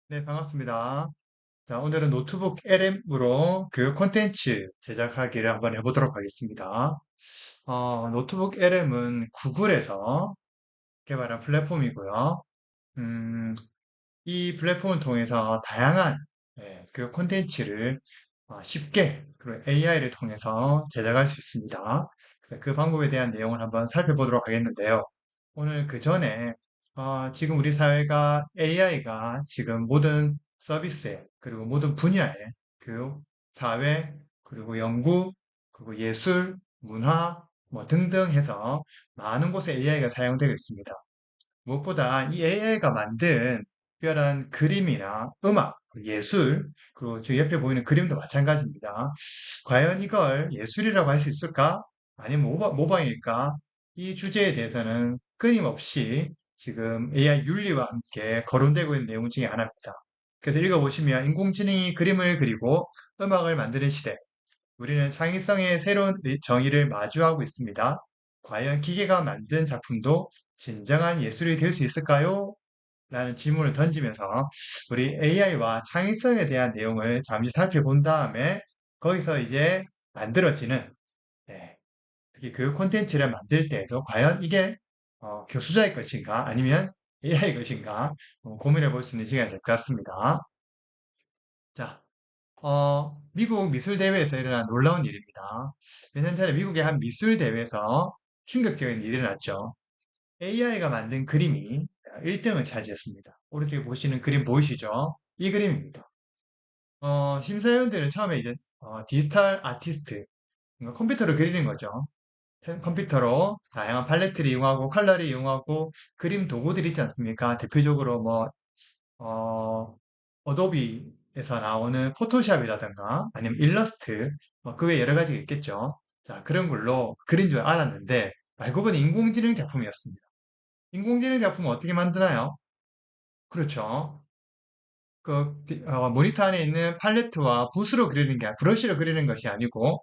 네, 반갑습니다. 자, 오늘은 노트북 LM으로 교육 콘텐츠 제작하기를 한번 해보도록 하겠습니다. 노트북 LM은 구글에서 개발한 플랫폼이고요. 음, 이 플랫폼을 통해서 다양한 교육 콘텐츠를 쉽게 그리고 AI를 통해서 제작할 수 있습니다. 그래서 그 방법에 대한 내용을 한번 살펴보도록 하겠는데요. 오늘 그 전에 지금 우리 사회가 AI가 지금 모든 서비스에 그리고 모든 분야에 교육, 사회, 그리고 연구, 그리고 예술, 문화 뭐 등등 해서 많은 곳에 AI가 사용되고 있습니다. 무엇보다 이 AI가 만든 특별한 그림이나 음악, 예술, 그리고 저 옆에 보이는 그림도 마찬가지입니다. 과연 이걸 예술이라고 할 수 있을까? 아니면 모방일까? 이 주제에 대해서는 끊임없이 지금 AI 윤리와 함께 거론되고 있는 내용 중에 하나입니다. 그래서 읽어보시면 인공지능이 그림을 그리고 음악을 만드는 시대, 우리는 창의성의 새로운 정의를 마주하고 있습니다. 과연 기계가 만든 작품도 진정한 예술이 될 수 있을까요? 라는 질문을 던지면서 우리 AI와 창의성에 대한 내용을 잠시 살펴본 다음에 거기서 이제 만들어지는 특히 교육 콘텐츠를 만들 때에도 과연 이게 교수자의 것인가 아니면 AI의 것인가 고민해 볼 수 있는 시간이 될 것 같습니다. 자, 미국 미술대회에서 일어난 놀라운 일입니다. 몇 년 전에 미국의 한 미술대회에서 충격적인 일이 일어났죠. AI가 만든 그림이 1등을 차지했습니다. 오른쪽에 보시는 그림 보이시죠? 이 그림입니다. 심사위원들은 처음에 이제 디지털 아티스트, 그러니까 컴퓨터로 그리는 거죠. 컴퓨터로 다양한 팔레트를 이용하고 컬러를 이용하고 그림 도구들 있지 않습니까? 대표적으로 뭐 어도비에서 나오는 포토샵이라든가 아니면 일러스트, 그 외에 여러 가지가 있겠죠. 자, 그런 걸로 그린 줄 알았는데 알고 보니 인공지능 작품이었습니다. 인공지능 작품은 어떻게 만드나요? 그렇죠. 모니터 안에 있는 팔레트와 붓으로 그리는 게, 브러쉬로 그리는 것이 아니고,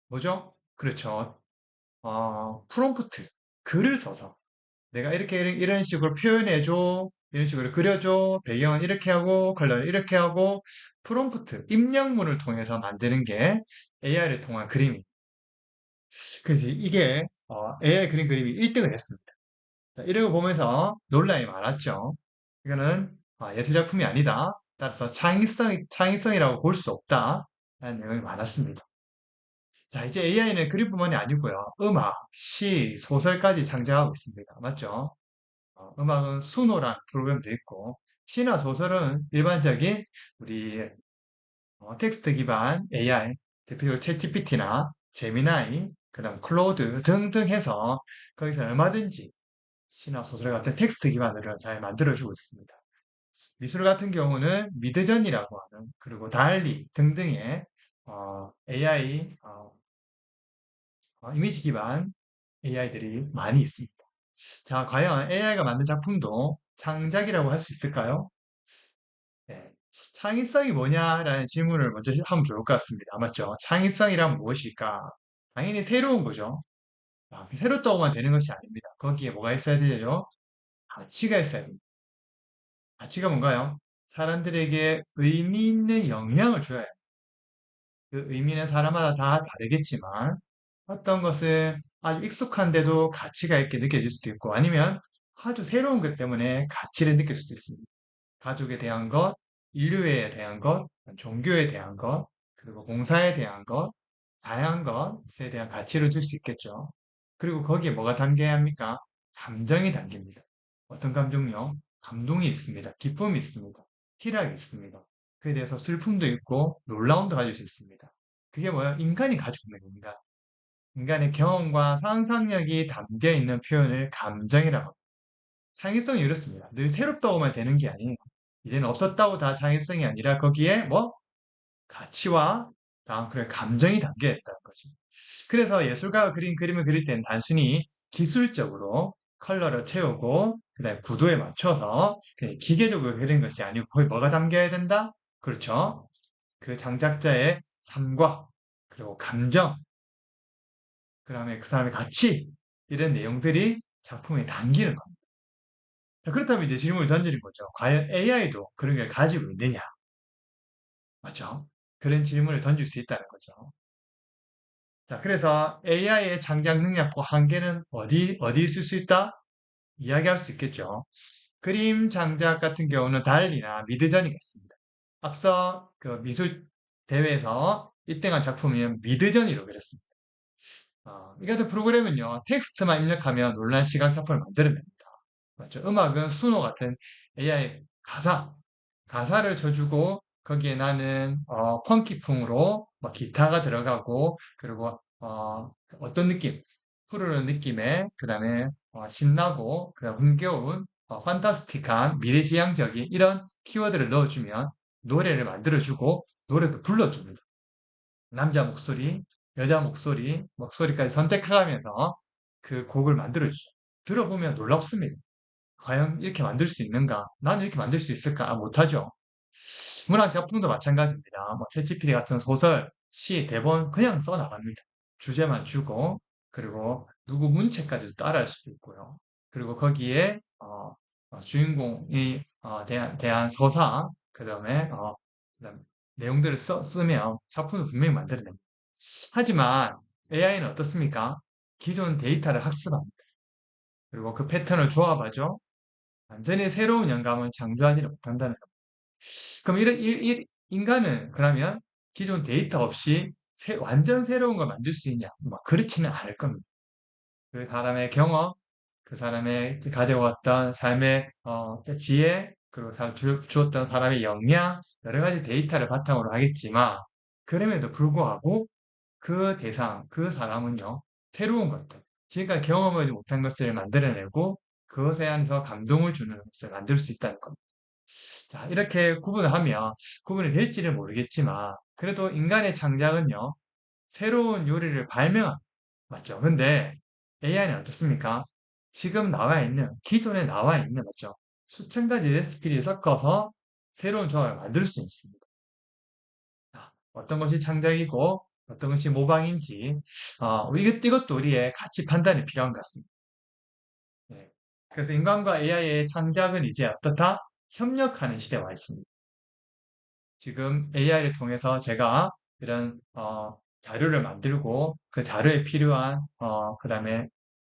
뭐죠? 그렇죠. 프롬프트. 글을 써서. 내가 이렇게 이런 식으로 표현해줘. 이런 식으로 그려줘. 배경은 이렇게 하고, 컬러는 이렇게 하고, 프롬프트, 입력문을 통해서 만드는 게 AI를 통한 그림이. 그래서 이게 AI 그린 그림이 1등을 했습니다. 자, 이런 거 보면서 논란이 많았죠. 이거는 예술작품이 아니다. 따라서 창의성이라고 볼 수 없다. 라는 내용이 많았습니다. 자, 이제 AI는 그림뿐만이 아니고요. 음악, 시, 소설까지 창작하고 있습니다. 맞죠? 음악은 수노라는 프로그램도 있고, 시나 소설은 일반적인 우리 텍스트 기반 AI, 대표적으로 챗GPT나 제미나이, 그다음 클로드 등등 해서 거기서 얼마든지 시나 소설 같은 텍스트 기반으로 잘 만들어주고 있습니다. 미술 같은 경우는 미드전이라고 하는 그리고 달리 등등의 AI 이미지 기반 AI들이 많이 있습니다. 자, 과연 AI가 만든 작품도 창작이라고 할 수 있을까요? 네. 창의성이 뭐냐라는 질문을 먼저 하면 좋을 것 같습니다. 맞죠? 창의성이란 무엇일까? 당연히 새로운 거죠. 새롭다고만 되는 것이 아닙니다. 거기에 뭐가 있어야 되죠? 가치가 있어야 됩니다. 가치가 뭔가요? 사람들에게 의미 있는 영향을 줘야 해요. 그 의미는 사람마다 다 다르겠지만 어떤 것은 아주 익숙한데도 가치가 있게 느껴질 수도 있고 아니면 아주 새로운 것 때문에 가치를 느낄 수도 있습니다. 가족에 대한 것, 인류에 대한 것, 종교에 대한 것, 그리고 공사에 대한 것, 다양한 것에 대한 가치를 줄 수 있겠죠. 그리고 거기에 뭐가 담겨야 합니까? 감정이 담깁니다. 어떤 감정요? 감동이 있습니다. 기쁨이 있습니다. 희락이 있습니다. 그에 대해서 슬픔도 있고 놀라움도 가질 수 있습니다. 그게 뭐야? 인간이 가지고 있는 겁니다. 인간의 경험과 상상력이 담겨 있는 표현을 감정이라고 합니다. 창의성이 이렇습니다. 늘 새롭다고만 되는 게 아니에요. 이제는 없었다고 다 창의성이 아니라 거기에 뭐 가치와 그런 감정이 담겨 있다는 거죠. 그래서 예술가가 그린 그림을 그릴 때는 단순히 기술적으로 컬러를 채우고 그다음에 구도에 맞춰서 그냥 기계적으로 그린 것이 아니고 거기 뭐가 담겨야 된다? 그렇죠. 그 장작자의 삶과 그리고 감정, 그다음에 그 사람의 가치 이런 내용들이 작품에 담기는 겁니다. 자, 그렇다면 이제 질문을 던지는 거죠. 과연 AI도 그런 걸 가지고 있느냐? 맞죠? 그런 질문을 던질 수 있다는 거죠. 자, 그래서 AI의 창작 능력과 한계는 어디 있을 수 있다? 이야기할 수 있겠죠. 그림 장작 같은 경우는 달리나 미드저니가 있습니다. 앞서 그 미술 대회에서 1등한 작품이 미드저니로 그렸습니다. 이 같은 프로그램은요, 텍스트만 입력하면 논란 시각 작품을 만들어냅니다. 맞죠? 음악은 수노 같은 AI 가사를 쳐주고 거기에 나는 펑키풍으로 막 기타가 들어가고 그리고 어떤 느낌, 푸르른 느낌에 그다음에 신나고 그다음 흥겨운 판타스틱한 미래지향적인 이런 키워드를 넣어주면 노래를 만들어주고 노래도 불러줍니다. 남자 목소리, 여자 목소리까지 선택해가면서 그 곡을 만들어주죠. 들어보면 놀랍습니다. 과연 이렇게 만들 수 있는가? 나는 이렇게 만들 수 있을까? 못하죠. 문학 작품도 마찬가지입니다. 뭐 챗GPT 같은 소설, 시, 대본 그냥 써나갑니다. 주제만 주고 그리고 누구 문체까지도 따라할 수도 있고요. 그리고 거기에 주인공이 대한 서사 그다음 내용들을 쓰면 작품을 분명히 만들어냅니다. 하지만 AI는 어떻습니까? 기존 데이터를 학습합니다. 그리고 그 패턴을 조합하죠. 완전히 새로운 영감을 창조하지는 못한다는 겁니다. 그럼 인간은 그러면 기존 데이터 없이 완전 새로운 걸 만들 수 있냐? 막 그렇지는 않을 겁니다. 그 사람의 경험, 그 사람의 가져왔던 삶의 지혜, 그리고 주었던 사람의 역량, 여러 가지 데이터를 바탕으로 하겠지만, 그럼에도 불구하고 그 대상, 그 사람은요, 새로운 것들, 지금까지 경험하지 못한 것을 만들어내고, 그것에 안에서 감동을 주는 것을 만들 수 있다는 겁니다. 자, 이렇게 구분을 하면 구분이 될지는 모르겠지만, 그래도 인간의 창작은요, 새로운 요리를 발명한, 맞죠? 근데 AI는 어떻습니까? 지금 기존에 나와 있는, 맞죠? 수천 가지 레시피를 섞어서 새로운 조합을 만들 수 있습니다. 자, 어떤 것이 창작이고, 어떤 것이 모방인지, 이것도 우리의 가치 판단이 필요한 것 같습니다. 예. 그래서 인간과 AI의 창작은 이제 어떻다? 협력하는 시대에 와 있습니다. 지금 AI를 통해서 제가 이런 자료를 만들고 그 자료에 필요한 그다음에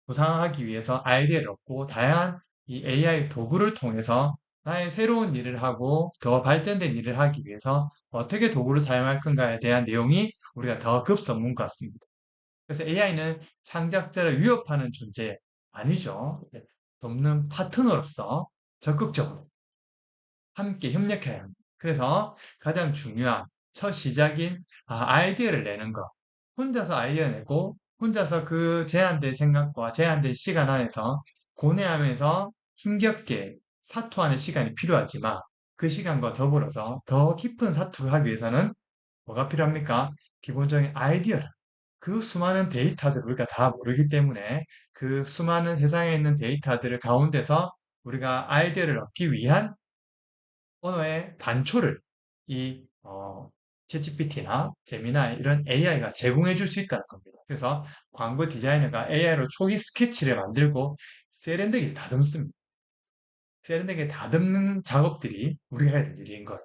구상하기 위해서 아이디어를 얻고 다양한 이 AI 도구를 통해서 나의 새로운 일을 하고 더 발전된 일을 하기 위해서 어떻게 도구를 사용할 건가에 대한 내용이 우리가 더 급선무인 것 같습니다. 그래서 AI는 창작자를 위협하는 존재 아니죠. 돕는 파트너로서 적극적으로 함께 협력해야 합니다. 그래서 가장 중요한 첫 시작인 아이디어를 내는 것. 혼자서 아이디어 내고 혼자서 그 제한된 생각과 제한된 시간 안에서 고뇌하면서 힘겹게 사투하는 시간이 필요하지만 그 시간과 더불어서 더 깊은 사투를 하기 위해서는 뭐가 필요합니까? 기본적인 아이디어를. 그 수많은 데이터들을 우리가 다 모르기 때문에 그 수많은 세상에 있는 데이터들을 가운데서 우리가 아이디어를 얻기 위한 언어의 단초를 이 챗GPT나 제미나이 이런 AI가 제공해 줄 수 있다는 겁니다. 그래서 광고 디자이너가 AI로 초기 스케치를 만들고 세련되게 다듬습니다. 세련되게 다듬는 작업들이 우리가 해야 될 일인 거예요.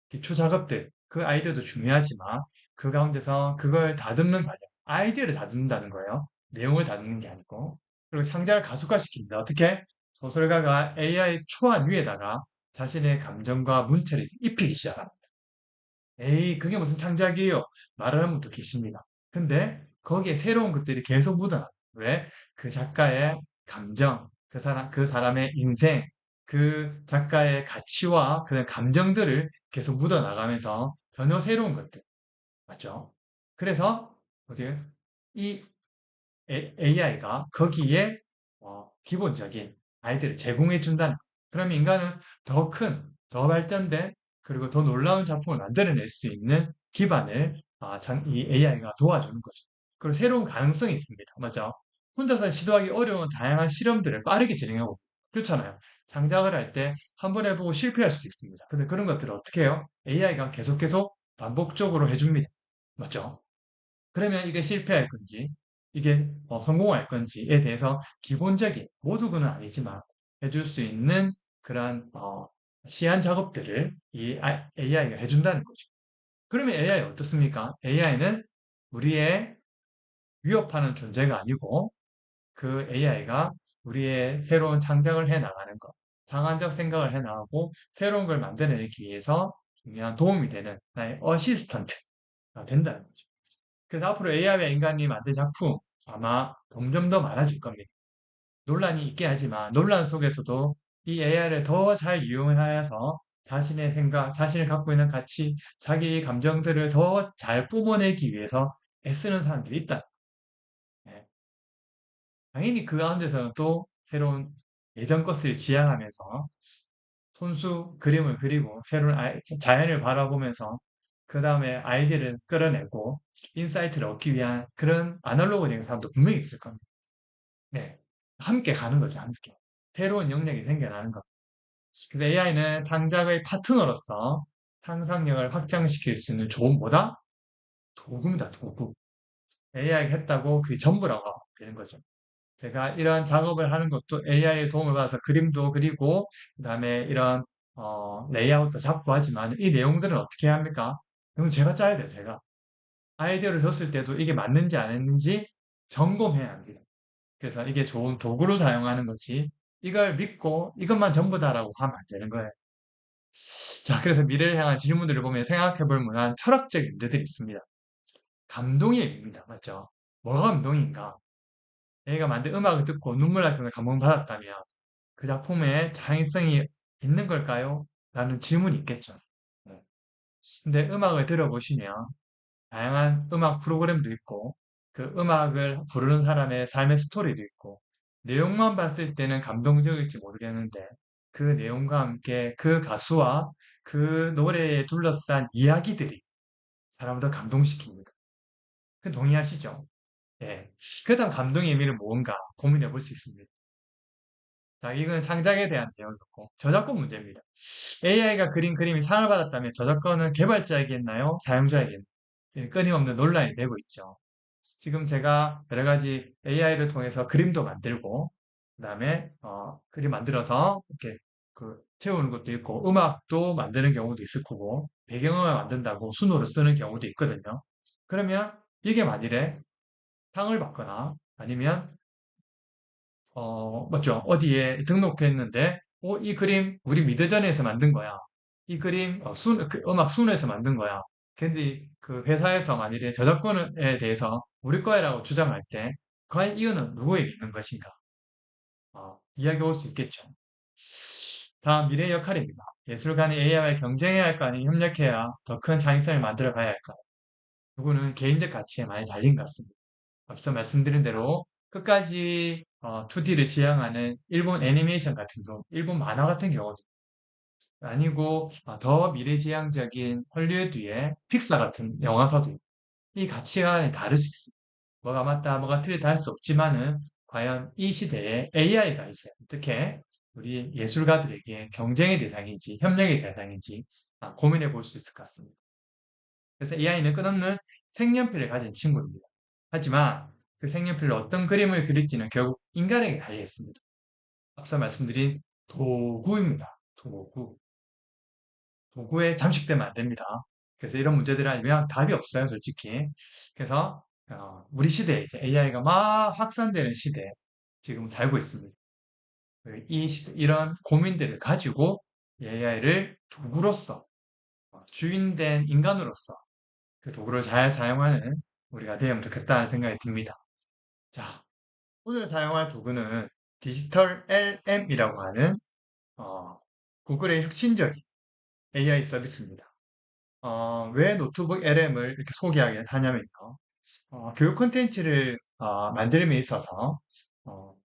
기초 작업들, 그 아이디어도 중요하지만 그 가운데서 그걸 다듬는 과정, 아이디어를 다듬는다는 거예요. 내용을 다듬는 게 아니고. 그리고 창작을 가속화시킵니다. 어떻게? 소설가가 AI 초안 위에다가 자신의 감정과 문체를 입히기 시작합니다. 에이, 그게 무슨 창작이에요? 말하는 분도 계십니다. 근데 거기에 새로운 것들이 계속 묻어나. 왜? 그 작가의 감정, 그 사람의 인생, 그 작가의 가치와 그 감정들을 계속 묻어나가면서 전혀 새로운 것들. 맞죠? 그래서, 어떻게, 이 AI가 거기에 기본적인 아이디어를 제공해 준다는 거. 그럼 인간은 더 큰, 더 발전된, 그리고 더 놀라운 작품을 만들어낼 수 있는 기반을 이 AI가 도와주는 거죠. 그리고 새로운 가능성이 있습니다. 맞죠? 혼자서 시도하기 어려운 다양한 실험들을 빠르게 진행하고 그렇잖아요. 창작을 할 때 한 번 해보고 실패할 수도 있습니다. 근데 그런 것들을 어떻게 해요? AI가 계속 반복적으로 해줍니다. 맞죠? 그러면 이게 실패할 건지, 이게 성공할 건지에 대해서 기본적인, 모두는 아니지만, 해줄 수 있는 그런 시한 작업들을 이 AI가 해준다는 거죠. 그러면 AI 어떻습니까? AI는 우리의 위협하는 존재가 아니고 그 AI가 우리의 새로운 창작을 해 나가는 것, 창의적 생각을 해 나가고 새로운 걸 만들어내기 위해서 중요한 도움이 되는 나의 어시스턴트가 된다는 거죠. 그래서 앞으로 AI와 인간이 만든 작품 아마 점점 더 많아질 겁니다. 논란이 있게 하지만 논란 속에서도 이 AI를 더 잘 이용하여서 자신의 생각, 자신이 갖고 있는 가치, 자기 감정들을 더 잘 뿜어내기 위해서 애쓰는 사람들이 있다. 예. 당연히 그 가운데서는 또 새로운 예전 것을 지향하면서 손수 그림을 그리고 새로운 자연을 바라보면서 그 다음에 아이디어를 끌어내고 인사이트를 얻기 위한 그런 아날로그적인 사람도 분명히 있을 겁니다. 네. 함께 가는 거죠, 함께. 새로운 영역이 생겨나는 거. 그래서 AI는 창작의 파트너로서 상상력을 확장시킬 수 있는 좋은 뭐다? 도구입니다, 도구. AI가 했다고 그게 전부라고 되는 거죠. 제가 이런 작업을 하는 것도 AI의 도움을 받아서 그림도 그리고, 그 다음에 이런, 레이아웃도 잡고 하지만 이 내용들은 어떻게 해야 합니까? 이건 제가 짜야 돼요, 제가. 아이디어를 줬을 때도 이게 맞는지 안 했는지 점검해야 합니다. 그래서 이게 좋은 도구로 사용하는 거지. 이걸 믿고 이것만 전부다라고 하면 안 되는 거예요. 자, 그래서 미래를 향한 질문들을 보면 생각해 볼 만한 철학적인 문제들이 있습니다. 감동의 의미입니다. 맞죠? 뭐가 감동인가? 내가 만든 음악을 듣고 눈물 날 정도로 감동을 받았다면 그 작품에 창의성이 있는 걸까요? 라는 질문이 있겠죠. 네. 근데 음악을 들어보시면 다양한 음악 프로그램도 있고 그 음악을 부르는 사람의 삶의 스토리도 있고 내용만 봤을 때는 감동적일지 모르겠는데 그 내용과 함께 그 가수와 그 노래에 둘러싼 이야기들이 사람을 더 감동시킵니다. 그 동의하시죠? 예. 그렇다면 감동의 의미는 뭔가 고민해 볼 수 있습니다. 자, 이건 창작에 대한 내용이었고 저작권 문제입니다. AI가 그린 그림이 상을 받았다면 저작권은 개발자에게있나요? 사용자에게는 끊임없는 논란이 되고 있죠. 지금 제가 여러 가지 AI를 통해서 그림도 만들고, 그 다음에, 그림 만들어서 이렇게 채우는 것도 있고, 음악도 만드는 경우도 있을 거고, 배경음악 만든다고 순으로 쓰는 경우도 있거든요. 그러면 이게 만일에 상을 받거나 아니면 맞죠? 어디에 등록했는데, 이 그림 우리 미드전에서 만든 거야. 이 그림 그 음악 순에서 만든 거야. 근데 그 회사에서 만일에 저작권에 대해서 우리 거야라고 주장할 때, 과연 이거는 누구에게 있는 것인가? 이야기 올 수 있겠죠. 다음 미래의 역할입니다. 예술가는 AI와 경쟁해야 할까 아니면 협력해야 더 큰 창의성을 만들어 가야 할까? 이거는 개인적 가치에 많이 달린 것 같습니다. 앞서 말씀드린 대로 끝까지 2D를 지향하는 일본 애니메이션 같은 경우, 일본 만화 같은 경우도 아니고 더 미래지향적인 헐리우드의 픽사 같은 영화사도 있고 이 가치관이 다를 수 있습니다. 뭐가 맞다, 뭐가 틀리다 할 수 없지만은 과연 이 시대에 AI가 이제 어떻게 우리 예술가들에게 경쟁의 대상인지 협력의 대상인지 고민해 볼 수 있을 것 같습니다. 그래서 AI는 끝없는 색연필을 가진 친구입니다. 하지만 그 색연필로 어떤 그림을 그릴지는 결국 인간에게 달려 있습니다. 앞서 말씀드린 도구입니다. 도구. 도구에 잠식되면 안 됩니다. 그래서 이런 문제들이 아니면 답이 없어요, 솔직히. 그래서 우리 시대에 이제 AI가 막 확산되는 시대에 지금 살고 있습니다. 이런 고민들을 가지고 AI를 도구로서 주인된 인간으로서 그 도구를 잘 사용하는 우리가 되면 좋겠다는 생각이 듭니다. 자, 오늘 사용할 도구는 디지털 LM이라고 하는 구글의 혁신적인 AI 서비스입니다. 왜 노트북 LM을 이렇게 소개하게 하냐면요. 교육 콘텐츠를 만들음에 있어서 어,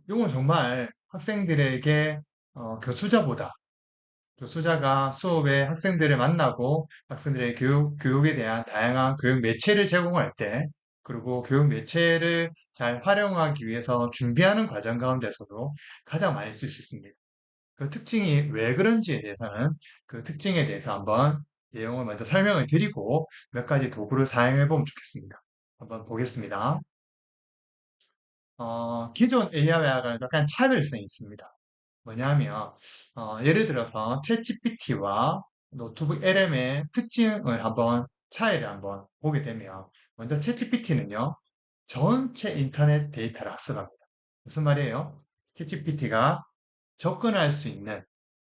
이건 정말 학생들에게 교수자보다 교수자가 수업에 학생들을 만나고 학생들의 교육에 대한 다양한 교육 매체를 제공할 때, 그리고 교육 매체를 잘 활용하기 위해서 준비하는 과정 가운데서도 가장 많이 쓸 수 있습니다. 그 특징이 왜 그런지에 대해서는 그 특징에 대해서 한번 내용을 먼저 설명을 드리고 몇 가지 도구를 사용해 보면 좋겠습니다. 한번 보겠습니다. 기존 AI와는 약간 차별성이 있습니다. 뭐냐면, 예를 들어서 챗GPT와 노트북 LM의 특징을 한번, 차이를 한번 보게 되면, 먼저 챗GPT는요, 전체 인터넷 데이터를 학습합니다. 무슨 말이에요? 챗GPT가 접근할 수 있는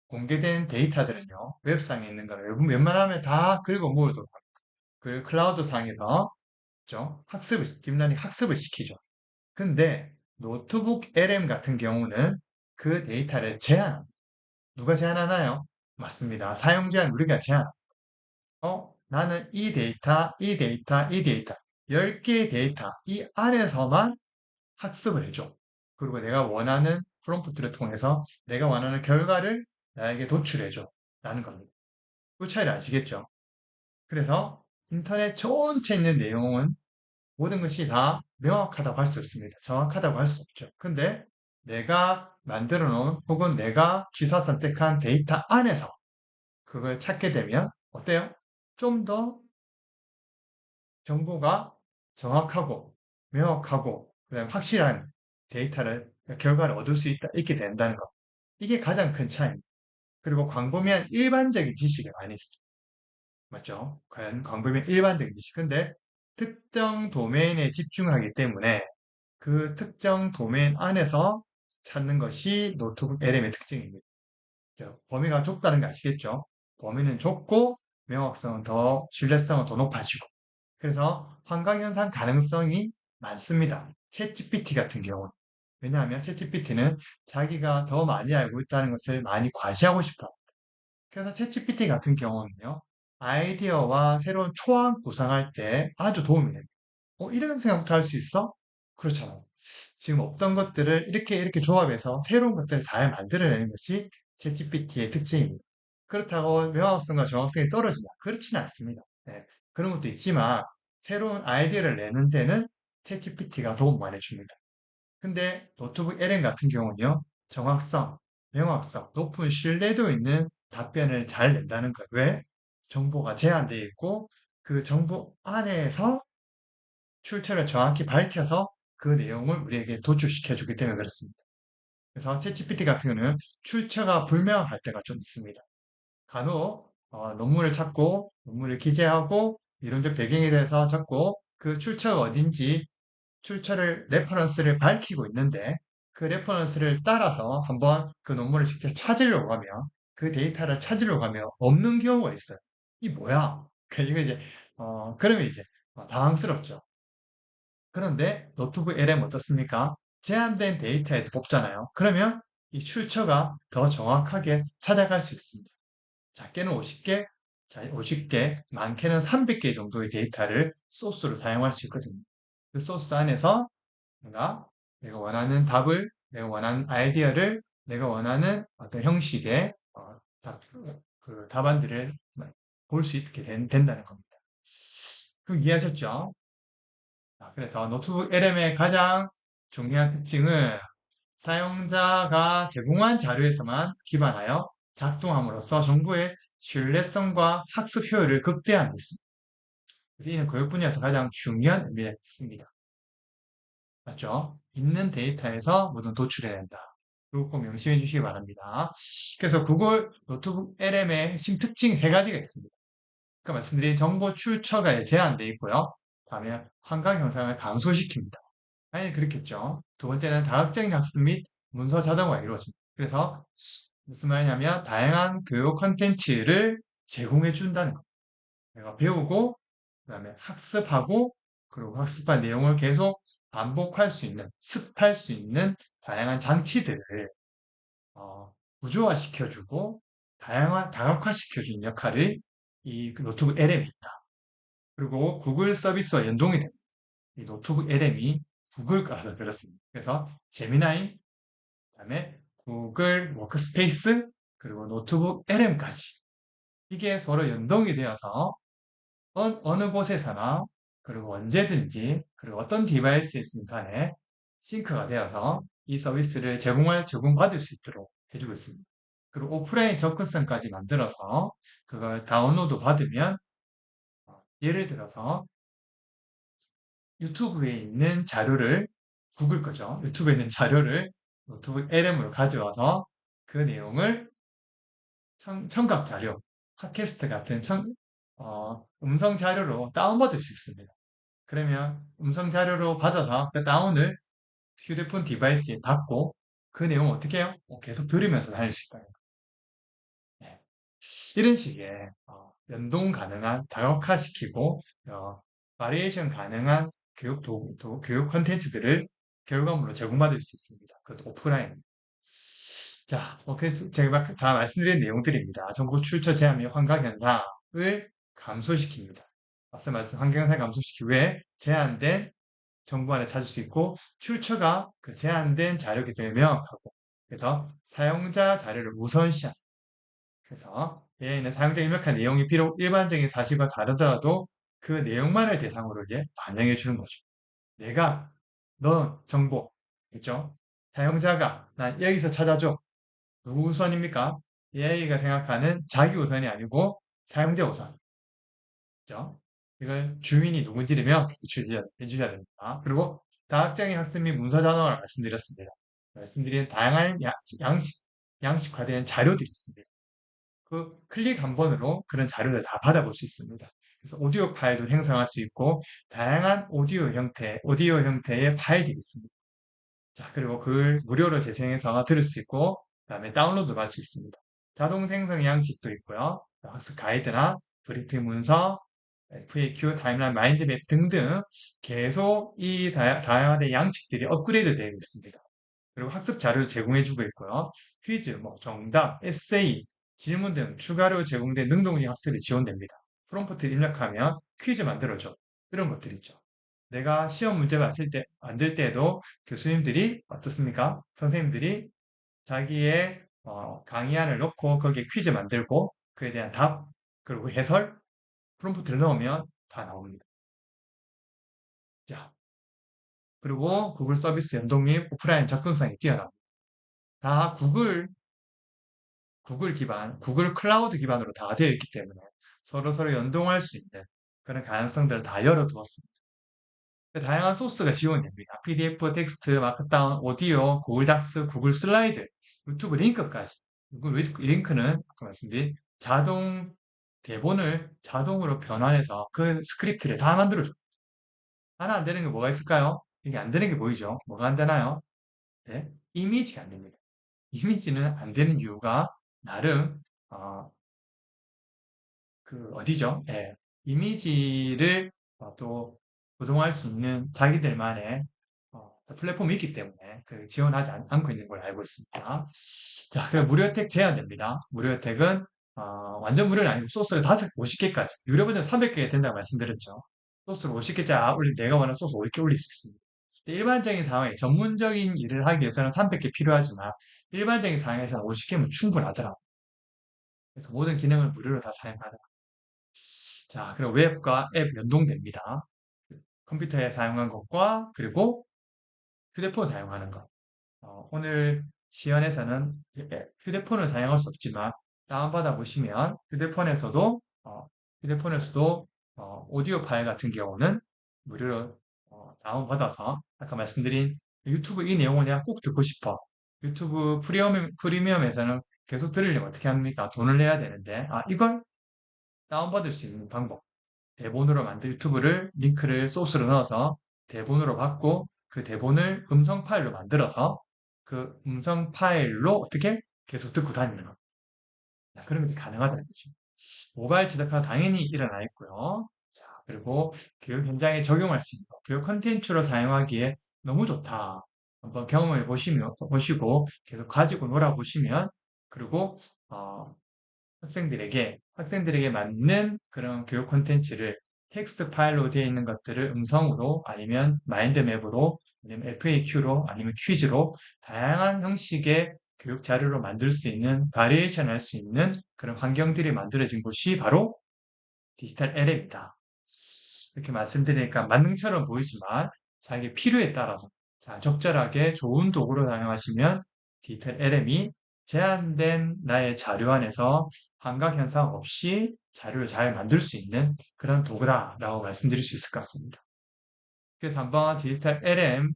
공개된 데이터들은요, 웹상에 있는 거를 웬만하면 다 긁어 모으도록 합니다. 그 클라우드 상에서 딥러닝 학습을 시키죠. 근데 노트북 LM 같은 경우는 그 데이터를 제한합니다. 누가 제한하나요? 맞습니다. 사용자 우리가 제한. 나는 이 데이터, 이 데이터, 이 데이터, 10개의 데이터 이 안에서만 학습을 해줘. 그리고 내가 원하는 프롬프트를 통해서 내가 원하는 결과를 나에게 도출해줘. 라는 겁니다. 그 차이를 아시겠죠? 그래서 인터넷 전체에 있는 내용은 모든 것이 다 명확하다고 할 수 없습니다. 정확하다고 할 수 없죠. 근데 내가 만들어 놓은 혹은 내가 취사 선택한 데이터 안에서 그걸 찾게 되면 어때요? 좀 더 정보가 정확하고 명확하고 그다음에 확실한 데이터를 결과를 얻을 수 있게 된다는 것. 이게 가장 큰 차이입니다. 그리고 광범위한 일반적인 지식에 많이 있습니다. 맞죠? 과연 광범위한 일반적인 지식. 근데 특정 도메인에 집중하기 때문에 그 특정 도메인 안에서 찾는 것이 노트북 LM의 특징입니다. 범위가 좁다는 게 아시겠죠? 범위는 좁고 명확성은 더, 신뢰성은 더 높아지고. 그래서 환강현상 가능성이 많습니다. 챗GPT 같은 경우는. 왜냐하면 챗GPT는 자기가 더 많이 알고 있다는 것을 많이 과시하고 싶어. 그래서 챗GPT 같은 경우는요, 아이디어와 새로운 초안 구상할 때 아주 도움이 됩니다. 이런 생각부터 할 수 있어? 그렇잖아. 지금 없던 것들을 이렇게 조합해서 새로운 것들을 잘 만들어내는 것이 챗GPT의 특징입니다. 그렇다고 명확성과 정확성이 떨어지냐? 그렇지는 않습니다. 네, 그런 것도 있지만 새로운 아이디어를 내는 데는 챗GPT가 도움 많이 줍니다. 근데 노트북 LM 같은 경우는요, 정확성, 명확성, 높은 신뢰도 있는 답변을 잘 낸다는 거예요. 왜? 정보가 제한되어 있고 그 정보 안에서 출처를 정확히 밝혀서 그 내용을 우리에게 도출시켜 주기 때문에 그렇습니다. 그래서 챗GPT 같은 경우는 출처가 불명할 때가 좀 있습니다. 간혹 논문을 찾고 논문을 기재하고 이론적 배경에 대해서 적고 그 출처가 어딘지 출처를 레퍼런스를 밝히고 있는데 그 레퍼런스를 따라서 한번 그 논문을 직접 찾으려고 하면 그 데이터를 찾으려고 하면 없는 경우가 있어요. 이 뭐야? 이거 이제 그러면 이제 당황스럽죠. 그런데 노트북 LM 어떻습니까? 제한된 데이터에서 뽑잖아요. 그러면 이 출처가 더 정확하게 찾아갈 수 있습니다. 작게는 50개, 50개, 많게는 300개 정도의 데이터를 소스로 사용할 수 있거든요. 그 소스 안에서 내가 원하는 답을, 내가 원하는 아이디어를, 내가 원하는 어떤 형식의 그 답안들을 볼 수 있게 된다는 겁니다. 그럼 이해하셨죠? 그래서 노트북 LM의 가장 중요한 특징은 사용자가 제공한 자료에서만 기반하여 작동함으로써 정보의 신뢰성과 학습 효율을 극대화하는 데 있습니다. 그래서 이는 교육 분야에서 가장 중요한 의미를 있습니다. 맞죠? 있는 데이터에서 모든 도출해낸다. 그거 꼭 명심해 주시기 바랍니다. 그래서 구글 노트북 LM의 핵심 특징이 세 가지가 있습니다. 아까 말씀드린 정보 출처가 제한되어 있고요. 다음에 환강 형상을 감소시킵니다. 당연히 그렇겠죠. 두 번째는 다각적인 학습 및 문서 자동화가 이루어집니다. 그래서 무슨 말이냐면 다양한 교육 콘텐츠를 제공해 준다는 겁니다. 내가 배우고 그다음에 학습하고 그리고 학습한 내용을 계속 반복할 수 있는 습할 수 있는 다양한 장치들을 구조화시켜주고 다양한 다각화시켜주는 역할을 이 노트북 LM이 있다. 그리고 구글 서비스와 연동이 됩니다. 이 노트북 LM이 구글 거라서 그렇습니다. 그래서 제미나이, 그다음에 구글 워크스페이스, 그리고 노트북 LM까지 이게 서로 연동이 되어서 어느 곳에서나 그리고 언제든지 그리고 어떤 디바이스에 있든 간에 싱크가 되어서 이 서비스를 제공받을 수 있도록 해주고 있습니다. 그리고 오프라인 접근성까지 만들어서 그걸 다운로드 받으면 예를 들어서 유튜브에 있는 자료를 구글 거죠. 유튜브에 있는 자료를 노트북 LM으로 가져와서 그 내용을 청각 자료, 팟캐스트 같은 음성 자료로 다운받을 수 있습니다. 그러면 음성 자료로 받아서 그 다운을 휴대폰 디바이스에 받고 그 내용 어떻게 해요? 계속 들으면서 다닐 수 있다. 네. 이런 식의 연동 가능한 다각화시키고 바리에이션 가능한 교육 콘텐츠들을 결과물로 제공받을 수 있습니다. 그것도 오프라인. 자, 제가 다 말씀드린 내용들입니다. 정보 출처 제한 및 환각 현상을 감소시킵니다. 앞서 말씀 환경 현상 감소시키기 위해 제한된 정보안을 찾을 수 있고 출처가 그 제한된 자료이기 때문에 명확하고 그래서 사용자 자료를 우선시한 그래서 얘는 사용자 입력한 내용이 비록 일반적인 사실과 다르더라도 그 내용만을 대상으로 이제 반영해 주는 거죠. 내가 너 정보 있죠? 사용자가 난 여기서 찾아줘. 누구 우선입니까? AI가 생각하는 자기 우선이 아니고 사용자 우선. 그죠? 이걸 주인이 누군지를 명확히 해주셔야 됩니다. 그리고 다학적인 학습 및 문서 단어를 말씀드렸습니다. 말씀드린 다양한 양식화된 자료들이 있습니다. 그 클릭 한 번으로 그런 자료를 다 받아볼 수 있습니다. 그래서 오디오 파일도 생성할 수 있고 다양한 오디오 형태의 파일들이 있습니다. 자, 그리고 그걸 무료로 재생해서 들을 수 있고 그다음에 다운로드 받을 수 있습니다. 자동 생성 양식도 있고요. 학습 가이드나 브리핑 문서, FAQ, 타임라인, 마인드맵 등등 계속 이 다양한 양식들이 업그레이드 되어 있습니다. 그리고 학습 자료를 제공해주고 있고요. 퀴즈, 정답, 에세이, 질문 등 추가로 제공된 능동적 학습이 지원됩니다. 프롬프트를 입력하면 퀴즈 만들어줘. 이런 것들 있죠. 내가 시험 문제 만들 때에도 교수님들이 어떻습니까? 선생님들이 자기의 강의안을 넣고 거기에 퀴즈 만들고 그에 대한 답, 그리고 해설, 프롬프트를 넣으면 다 나옵니다. 자, 그리고 구글 서비스 연동 및 오프라인 접근성이 뛰어납니다. 다 구글 기반, 구글 클라우드 기반으로 다 되어 있기 때문에 서로 연동할 수 있는 그런 가능성들을 다 열어두었습니다. 다양한 소스가 지원됩니다. PDF, 텍스트, 마크다운, 오디오, 구글 닥스, 구글 슬라이드, 유튜브 링크까지. 구글 링크는 아까 말씀드린 대본을 자동으로 변환해서 그 스크립트를 다 만들어줘요. 하나 안 되는 게 뭐가 있을까요? 이게 안 되는 게 보이죠? 뭐가 안 되나요? 네, 이미지가 안 됩니다. 이미지는 안 되는 이유가 나름 어, 어디죠? 예, 이미지를 또 구동할 수 있는 자기들만의 플랫폼이 있기 때문에 지원하지 않고 있는 걸 알고 있습니다. 자, 그럼 무료 혜택 제한됩니다. 무료 혜택은 완전 무료는 아니고 소스를 5개, 50개까지 유료 버전 300개 된다고 말씀드렸죠. 소스를 50개짜리 내가 원하는 소스 50개 올릴 수 있습니다. 일반적인 상황에 전문적인 일을 하기 위해서는 300개 필요하지만 일반적인 상황에서는 50개면 충분하더라고요. 그래서 모든 기능을 무료로 다 사용하더라고요. 자, 그리고 웹과 앱 연동됩니다. 컴퓨터에 사용한 것과 그리고 휴대폰 사용하는 것. 오늘 시연에서는 휴대폰을 사용할 수 없지만 다운받아 보시면 휴대폰에서도 오디오 파일 같은 경우는 무료로 다운받아서 아까 말씀드린 유튜브 이 내용을 내가 꼭 듣고 싶어. 유튜브 프리미엄에서는 계속 들으려면 어떻게 합니까? 돈을 내야 되는데 이걸 다운받을 수 있는 방법. 대본으로 만든 유튜브를 링크를 소스로 넣어서 대본으로 받고 그 대본을 음성 파일로 만들어서 그 음성 파일로 어떻게 계속 듣고 다니는 겁니다. 그런 것이 가능하다는 거죠. 모바일 최적화 당연히 일어나 있고요. 자, 그리고 교육 현장에 적용할 수 있는 교육 컨텐츠로 사용하기에 너무 좋다. 한번 보시고 계속 가지고 놀아보시면 그리고 어, 학생들에게 맞는 그런 교육 콘텐츠를 텍스트 파일로 되어 있는 것들을 음성으로 아니면 마인드맵으로 아니면 FAQ로 아니면 퀴즈로 다양한 형식의 교육 자료로 만들 수 있는 바리에이션 할 수 있는 그런 환경들이 만들어진 곳이 바로 디지털 LM입니다. 이렇게 말씀드리니까 만능처럼 보이지만 자기 필요에 따라서 적절하게 좋은 도구로 사용하시면 디지털 LM이 제한된 나의 자료 안에서 환각 현상 없이 자료를 잘 만들 수 있는 그런 도구다라고 말씀드릴 수 있을 것 같습니다. 그래서 한번 디지털 LM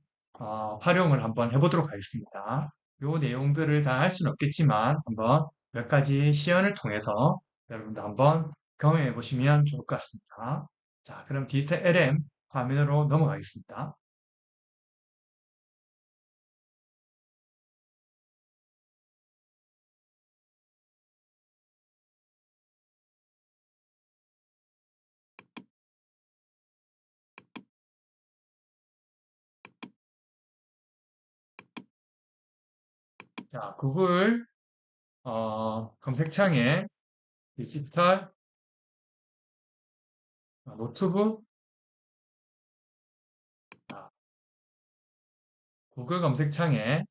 활용을 한번 해보도록 하겠습니다. 요 내용들을 다 할 수는 없겠지만 한번 몇 가지 시연을 통해서 여러분도 한번 경험해 보시면 좋을 것 같습니다. 자, 그럼 디지털 LM 화면으로 넘어가겠습니다. 자, 구글 검색창에 디지털 노트북, 아, 구글 검색창에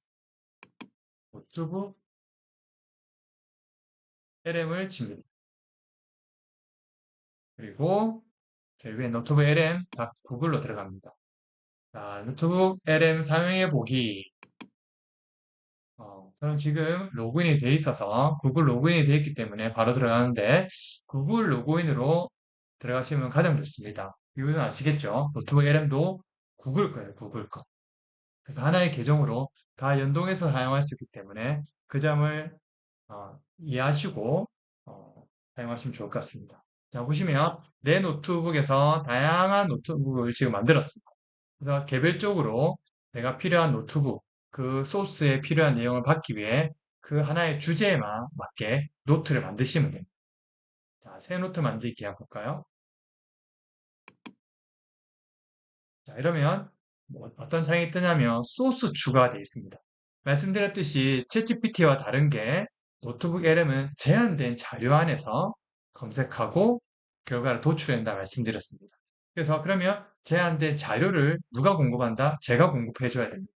노트북 LM을 칩니다. 그리고 제일 위에 노트북 LM 구글로 들어갑니다. 자, 노트북 LM 사용해 보기. 저는 지금 로그인이 돼 있어서 구글 로그인이 돼 있기 때문에 바로 들어가는데 구글 로그인으로 들어가시면 가장 좋습니다. 이유는 아시겠죠? 노트북 LM도 구글 거예요, 구글 거. 그래서 하나의 계정으로 다 연동해서 사용할 수 있기 때문에 그 점을 이해하시고 사용하시면 좋을 것 같습니다. 자, 보시면 내 노트북에서 다양한 노트북을 지금 만들었습니다. 그래서 개별적으로 내가 필요한 노트북, 그 소스에 필요한 내용을 받기 위해 그 하나의 주제에만 맞게 노트를 만드시면 됩니다. 자, 새 노트 만들기 한번 볼까요? 자, 이러면 어떤 창이 뜨냐면 소스 추가가 되어 있습니다. 말씀드렸듯이 챗GPT와 다른 게 노트북 LM은 제한된 자료 안에서 검색하고 결과를 도출한다 말씀드렸습니다. 그래서 그러면 제한된 자료를 누가 공급한다? 제가 공급해 줘야 됩니다.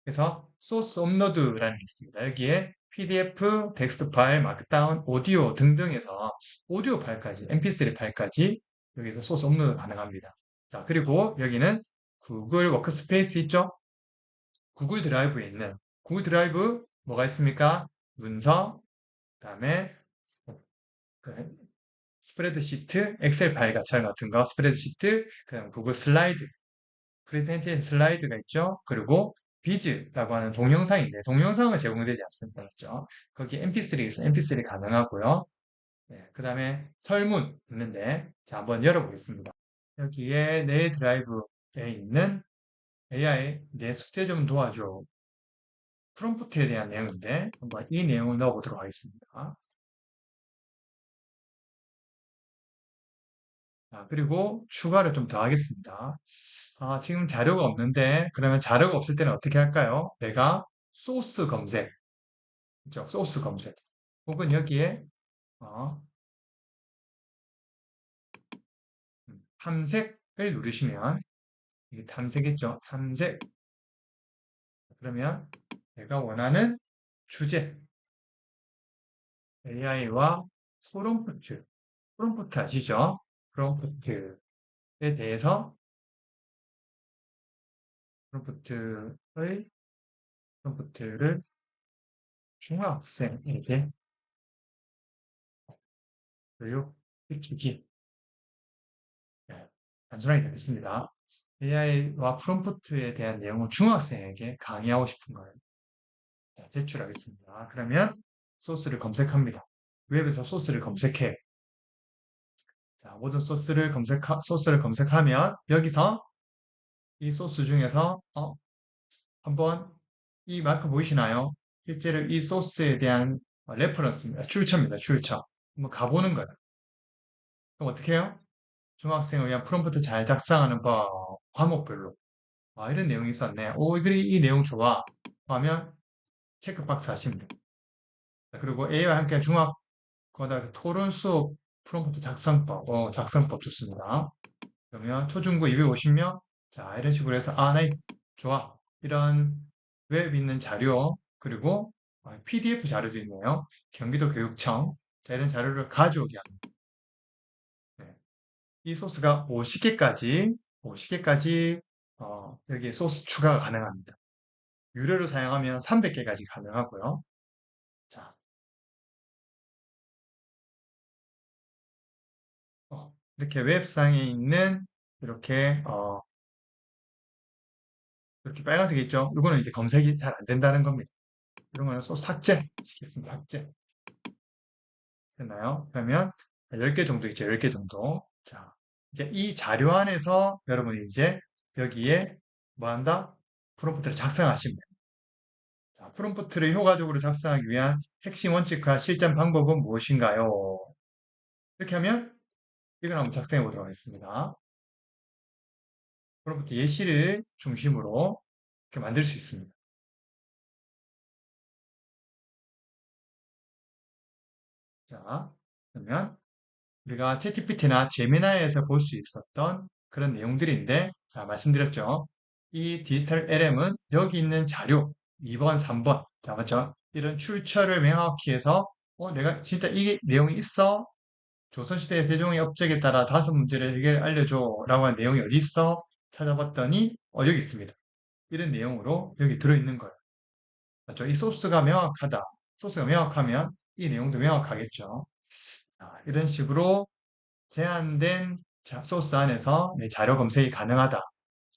그래서 소스 업로드라는 게 있습니다. 여기에 PDF, 텍스트 파일, 마크다운, 오디오 등등에서 오디오 파일까지, MP3 파일까지 여기서 소스 업로드 가능합니다. 자, 그리고 여기는 구글 워크스페이스 있죠? 구글 드라이브에 있는 구글 드라이브 뭐가 있습니까? 문서, 그다음에 그 스프레드시트, 엑셀 파일 같은 거, 스프레드시트, 그다음 구글 슬라이드, 프레젠테이션 슬라이드가 있죠. 그리고 비즈라고 하는 동영상인데 동영상은 제공되지 않습니다. 그렇죠? 거기 MP3가 있어 MP3 가능하고요. 네, 그다음에 설문 있는데 자 한번 열어보겠습니다. 여기에 내 드라이브에 있는 AI 내 숙제 좀 도와줘. 프롬프트에 대한 내용인데 한번 이 내용을 넣어보도록 하겠습니다. 자, 그리고 추가를 좀 더 하겠습니다. 지금 자료가 없는데 그러면 자료가 없을 때는 어떻게 할까요? 내가 소스 검색, 그죠? 소스 검색. 혹은 여기에 어, 탐색을 누르시면 이게 탐색했죠? 탐색. 그러면 내가 원하는 주제 AI와 프롬프트 아시죠? 프롬프트에 대해서 프롬프트의 프롬프트를 중학생에게 교육시키기. 네, 단순하게 되겠습니다. AI와 프롬프트에 대한 내용을 중학생에게 강의하고 싶은 거예요. 자, 제출하겠습니다. 그러면 소스를 검색합니다. 웹에서 소스를 검색해. 자, 모든 소스를 검색하면 여기서 이 소스 중에서 한번 이 마크 보이시나요? 실제로 이 소스에 대한 레퍼런스입니다. 출처입니다. 출처. 한번 가보는 거예요. 그럼 어떻게 해요? 중학생을 위한 프롬프트 잘 작성하는 법, 과목별로. 이런 내용이 있었네. 이 내용 좋아. 하면 체크박스 하시면 돼요. 그리고 A와 함께 중학교다 토론 수업 프롬프트 작성법, 작성법 좋습니다. 그러면 초중고 250명. 자, 이런 식으로 해서, 네, 좋아. 이런 웹 있는 자료, 그리고 PDF 자료도 있네요. 경기도 교육청. 자, 이런 자료를 가져오게 합니다. 네. 이 소스가 50개까지, 여기에 소스 추가가 가능합니다. 유료로 사용하면 300개까지 가능하고요. 자, 이렇게 웹상에 있는 이렇게 이렇게 빨간색 있죠? 이거는 이제 검색이 잘 안 된다는 겁니다. 이런 거는 소 삭제 시켰습니다. 삭제. 됐나요? 그러면 10개 정도 있죠. 10개 정도. 자, 이제 이 자료 안에서 여러분이 이제 여기에 뭐 한다? 프롬프트를 작성하시면 돼요. 자, 프롬프트를 효과적으로 작성하기 위한 핵심 원칙과 실전 방법은 무엇인가요? 이렇게 하면 이걸 한번 작성해 보도록 하겠습니다. 프롬프트 예시를 중심으로 이렇게 만들 수 있습니다. 자, 그러면 우리가 챗GPT나 제미나이에서 볼 수 있었던 그런 내용들인데, 자, 말씀드렸죠. 이 디지털 LM은 여기 있는 자료 2번, 3번, 자, 맞죠? 이런 출처를 명확히 해서, 내가 진짜 이게 내용이 있어? 조선시대 세종의 업적에 따라 5문제를 해결 알려줘. 라고 한 내용이 어디 있어? 찾아봤더니, 여기 있습니다. 이런 내용으로 여기 들어있는 거예요. 맞죠? 이 소스가 명확하다. 소스가 명확하면 이 내용도 명확하겠죠. 자, 이런 식으로 제한된 소스 안에서 내 자료 검색이 가능하다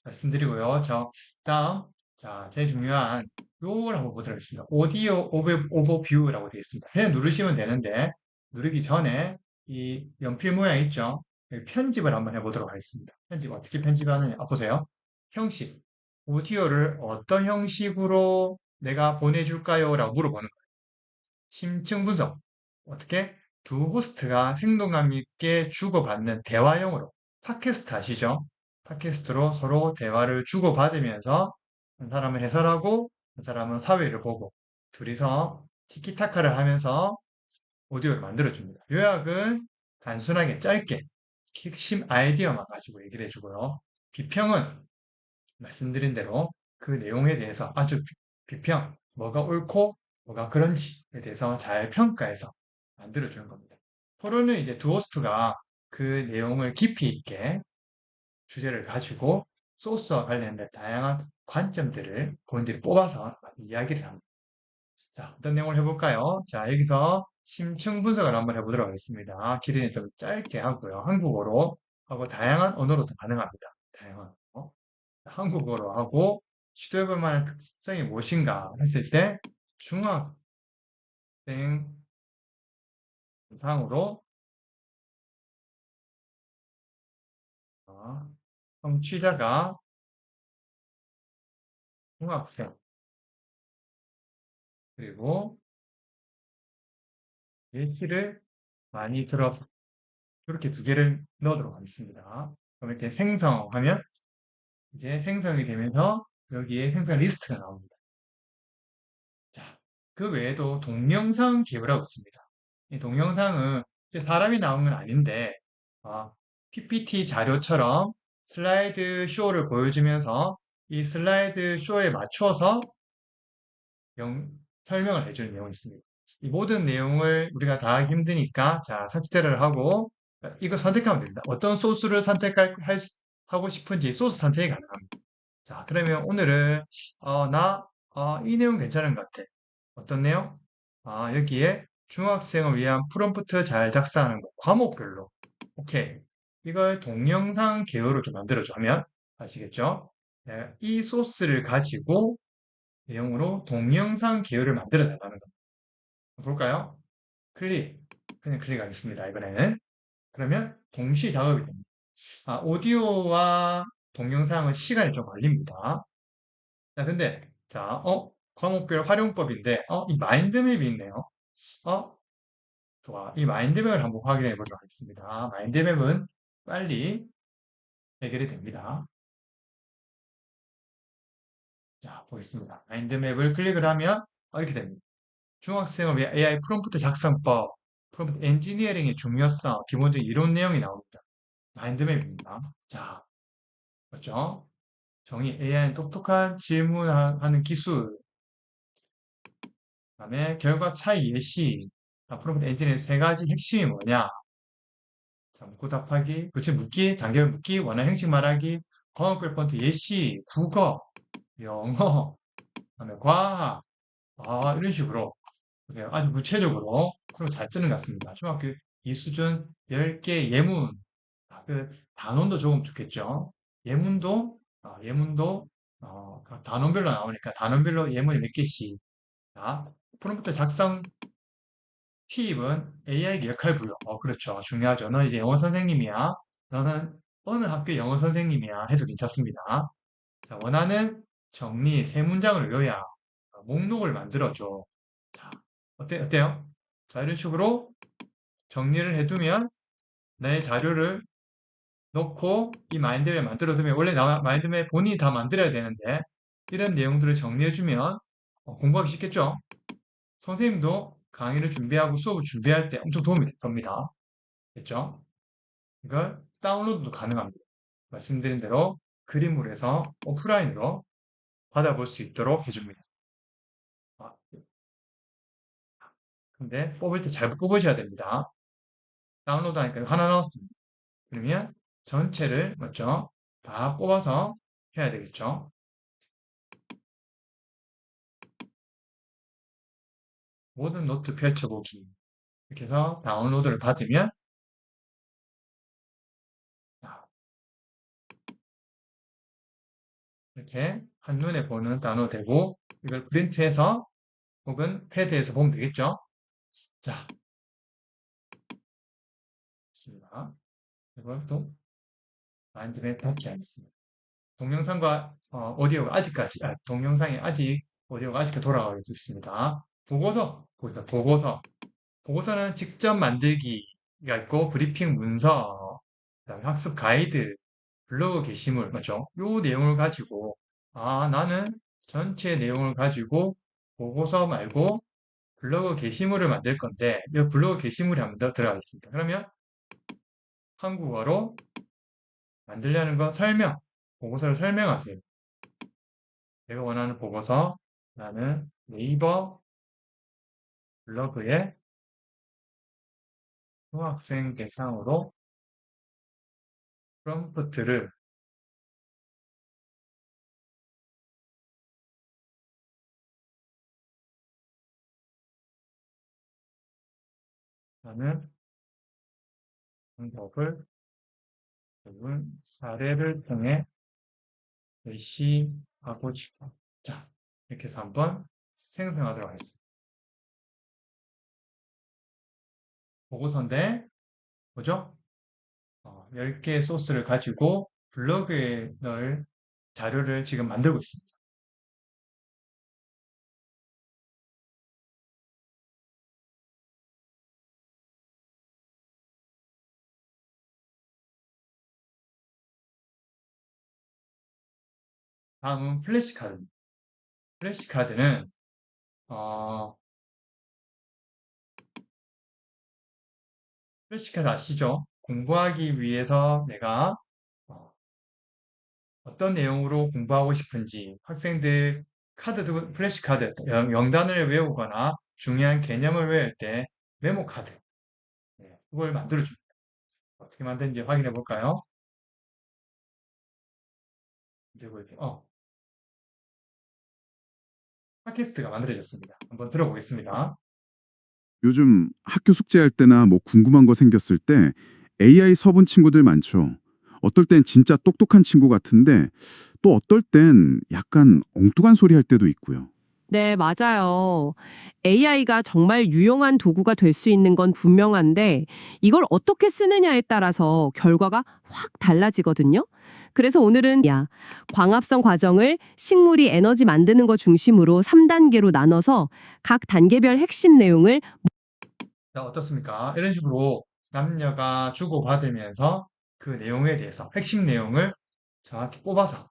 말씀드리고요. 다음, 자, 제일 중요한 요걸 한번 보도록 하겠습니다. 오디오 오버뷰라고 되어 있습니다. 그냥 누르시면 되는데 누르기 전에 이 연필 모양 있죠? 여기 편집을 한번 해보도록 하겠습니다. 편집 어떻게 편집하느냐? 보세요. 형식. 오디오를 어떤 형식으로 내가 보내줄까요? 라고 물어보는 거예요. 심층 분석. 어떻게? 두 호스트가 생동감 있게 주고받는 대화용으로. 팟캐스트 아시죠? 팟캐스트로 서로 대화를 주고받으면서 한 사람은 해설하고 한 사람은 사회를 보고 둘이서 티키타카를 하면서 오디오를 만들어줍니다. 요약은 단순하게 짧게 핵심 아이디어만 가지고 얘기를 해주고요. 비평은 말씀드린 대로 그 내용에 대해서 아주 비평, 뭐가 옳고 뭐가 그런지에 대해서 잘 평가해서 만들어주는 겁니다. 토론은 이제 두어스트가 그 내용을 깊이 있게 주제를 가지고 소스와 관련된 다양한 관점들을 본인들이 뽑아서 이야기를 합니다. 자, 어떤 내용을 해볼까요? 자, 여기서 심층 분석을 한번 해보도록 하겠습니다. 길이는 좀 짧게 하고요. 한국어로 하고 다양한 언어로도 가능합니다. 다양한 언어. 한국어로 하고 시도해볼 만한 특성이 무엇인가 했을 때 중학생 상으로 청취자가 중학생 그리고 예시를 많이 들어서 이렇게 두 개를 넣도록 하겠습니다. 그럼 이렇게 생성하면 이제 생성이 되면서 여기에 생성 리스트가 나옵니다. 자, 그 외에도 동영상 기호라고 있습니다. 이 동영상은 사람이 나온 건 아닌데 어, PPT 자료처럼 슬라이드 쇼를 보여주면서 이 슬라이드 쇼에 맞춰서 설명을 해주는 내용이 있습니다. 이 모든 내용을 우리가 다 하기 힘드니까 자 삭제를 하고 이거 선택하면 됩니다. 어떤 소스를 하고 싶은지 소스 선택이 가능합니다. 자 그러면 오늘은 이 내용 괜찮은 것 같아. 어떤 내용? 여기에 중학생을 위한 프롬프트 잘 작성하는 거 과목별로 오케이. 이걸 동영상 계열로 좀 만들어줘 하면 아시겠죠? 네, 이 소스를 가지고 내용으로 동영상 계열을 만들어 나가는 겁니다. 볼까요? 클릭. 그냥 클릭하겠습니다. 이번에는. 그러면 동시 작업이 됩니다. 오디오와 동영상은 시간이 좀 걸립니다. 자, 근데, 과목별 활용법인데, 이 마인드맵이 있네요. 어, 좋아. 이 마인드맵을 한번 확인해 보도록 하겠습니다. 마인드맵은 빨리 해결이 됩니다. 자, 보겠습니다. 마인드맵을 클릭을 하면 이렇게 됩니다. 중학생을 위한 AI 프롬프트 작성법, 프롬프트 엔지니어링의 중요성, 기본적인 이론 내용이 나옵니다. 마인드맵입니다. 자, 그렇죠? 정의 AI는 똑똑한 질문하는 기술, 그다음에 결과 차이 예시, 프롬프트 엔지니어링 세 가지 핵심이 뭐냐? 자, 묻고 답하기, 그치 묻기, 단계별 묻기, 원하는 형식 말하기, 과목별 폰트 예시, 국어, 영어, 그다음에 과학, 이런 식으로 아주 구체적으로 프로 잘 쓰는 것 같습니다. 중학교 이 수준 10개 예문, 그 단원도 조금 좋겠죠. 예문도 각 단원별로 나오니까 단원별로 예문이 몇 개씩. 자, 프롬프트 작성 팁은 AI에게 역할 부여. 그렇죠. 중요하죠. 너 이제 영어 선생님이야. 너는 어느 학교 영어 선생님이야. 해도 괜찮습니다. 자, 원하는 정리 세 문장을 외워야 목록을 만들어줘. 자, 어때요? 자, 이런 식으로 정리를 해두면 내 자료를 넣고 이 마인드맵 만들어두면 원래 마인드맵 본인이 다 만들어야 되는데 이런 내용들을 정리해주면 공부하기 쉽겠죠? 선생님도 강의를 준비하고 수업을 준비할 때 엄청 도움이 될 겁니다. 됐죠? 이걸 다운로드도 가능합니다. 말씀드린 대로 그림으로 해서 오프라인으로 받아볼 수 있도록 해줍니다. 아, 근데 뽑을 때 잘 뽑으셔야 됩니다. 다운로드 하니까 하나 나왔습니다. 그러면 전체를 먼저 다 뽑아서 해야 되겠죠? 모든 노트 펼쳐보기. 이렇게 해서 다운로드를 받으면 이렇게 한눈에 보는 단어 되고 이걸 프린트해서 혹은 패드에서 보면 되겠죠? 자, 좋습니다. 이걸 또 마인드맵 닫지 않습니다. 동영상과 오디오가 아직까지, 동영상이 아직 오디오가 아직 돌아가고 있습니다. 보고서. 보고서는 직접 만들기가 있고 브리핑 문서, 그다음에 학습 가이드, 블로그 게시물, 맞죠? 요 내용을 가지고 나는 전체 내용을 가지고 보고서 말고 블로그 게시물을 만들 건데 이 블로그 게시물이 한번 더 들어가 있습니다. 그러면 한국어로 만들려는 거 보고서를 설명하세요. 내가 원하는 보고서, 나는 네이버 블로그에 중학생 대상으로 프롬프트를 하는 방법을 사례를 통해 제시하고 싶어. 자, 이렇게 해서 한번 생성하도록 하겠습니다. 보고서인데, 뭐죠? 10개의 소스를 가지고 블로그에 넣을 자료를 지금 만들고 있습니다. 다음은 플래시카드입니다. 플래시카드는, 어, 플래시카드 아시죠? 공부하기 위해서 내가 어, 어떤 내용으로 공부하고 싶은지 학생들 플래시카드, 영단을 외우거나 중요한 개념을 외울 때 메모카드, 그걸 만들어줍니다. 어떻게 만드는지 확인해 볼까요? 그리고 이렇게, 팟캐스트가 만들어졌습니다. 한번 들어보겠습니다. 요즘 학교 숙제할 때나 뭐 궁금한 거 생겼을 때 AI 서본 친구들 많죠. 어떨 땐 진짜 똑똑한 친구 같은데 또 어떨 땐 약간 엉뚱한 소리 할 때도 있고요. 네, 맞아요. AI가 정말 유용한 도구가 될 수 있는 건 분명한데 이걸 어떻게 쓰느냐에 따라서 결과가 확 달라지거든요. 그래서 오늘은 광합성 과정을 식물이 에너지 만드는 거 중심으로 3단계로 나눠서 각 단계별 핵심 내용을 자, 어떻습니까? 이런 식으로 남녀가 주고받으면서 그 내용에 대해서 핵심 내용을 정확히 뽑아서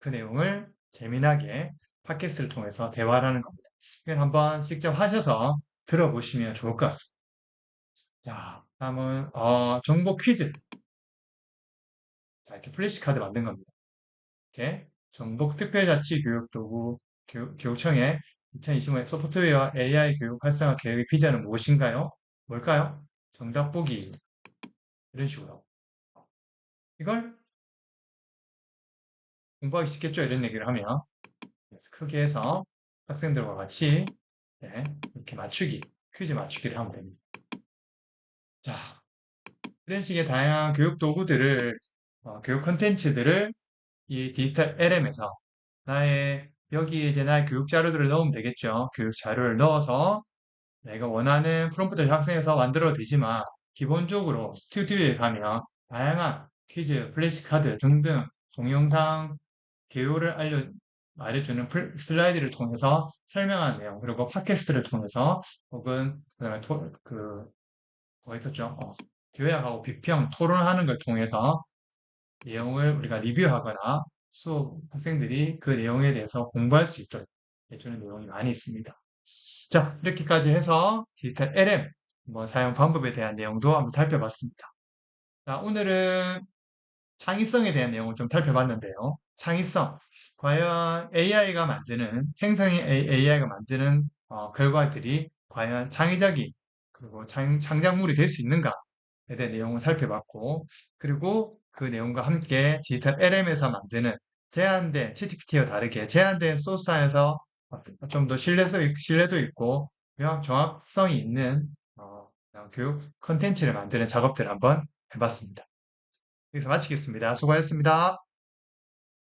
그 내용을 재미나게 팟캐스트를 통해서 대화를 하는 겁니다. 이건 한번 직접 하셔서 들어보시면 좋을 것 같습니다. 자, 다음은 정보 퀴즈. 자, 이렇게 플래시카드 만든 겁니다. 이렇게 전북 특별자치교육도구 교육청의 2025년 소프트웨어 AI 교육 활성화 계획의 비전은 무엇인가요? 뭘까요? 정답 보기. 이런 식으로. 이걸 공부하기 쉽겠죠? 이런 얘기를 하면. 그래서 크게 해서 학생들과 같이 이렇게 퀴즈 맞추기를 하면 됩니다. 자, 이런 식의 다양한 교육 도구들을, 교육 콘텐츠들을 이 디지털 LM에서 여기 이제 나의 교육 자료들을 넣으면 되겠죠. 교육 자료를 넣어서 내가 원하는 프롬프트를 작성해서 만들어도 되지만, 기본적으로 스튜디오에 가면 다양한 퀴즈, 플래시카드 등등 동영상 개요를 말해주는 슬라이드를 통해서 설명하는 내용, 그리고 팟캐스트를 통해서, 혹은, 그다음에 뭐 있었죠? 교양하고 비평, 토론하는 걸 통해서 내용을 우리가 리뷰하거나 수업 학생들이 그 내용에 대해서 공부할 수 있도록 해주는 내용이 많이 있습니다. 자, 이렇게까지 해서 디지털 LM 사용 방법에 대한 내용도 한번 살펴봤습니다. 자, 오늘은 창의성에 대한 내용을 좀 살펴봤는데요. 창의성. 과연 생성형 AI가 만드는 결과들이 과연 창의적인, 그리고 창작물이 될 수 있는가에 대한 내용을 살펴봤고, 그리고 그 내용과 함께 디지털 LM에서 만드는 GPT와 다르게 제한된 소스 안에서 좀 더 신뢰도 있고 정확성이 있는 교육 컨텐츠를 만드는 작업들을 한번 해봤습니다. 여기서 마치겠습니다. 수고하셨습니다.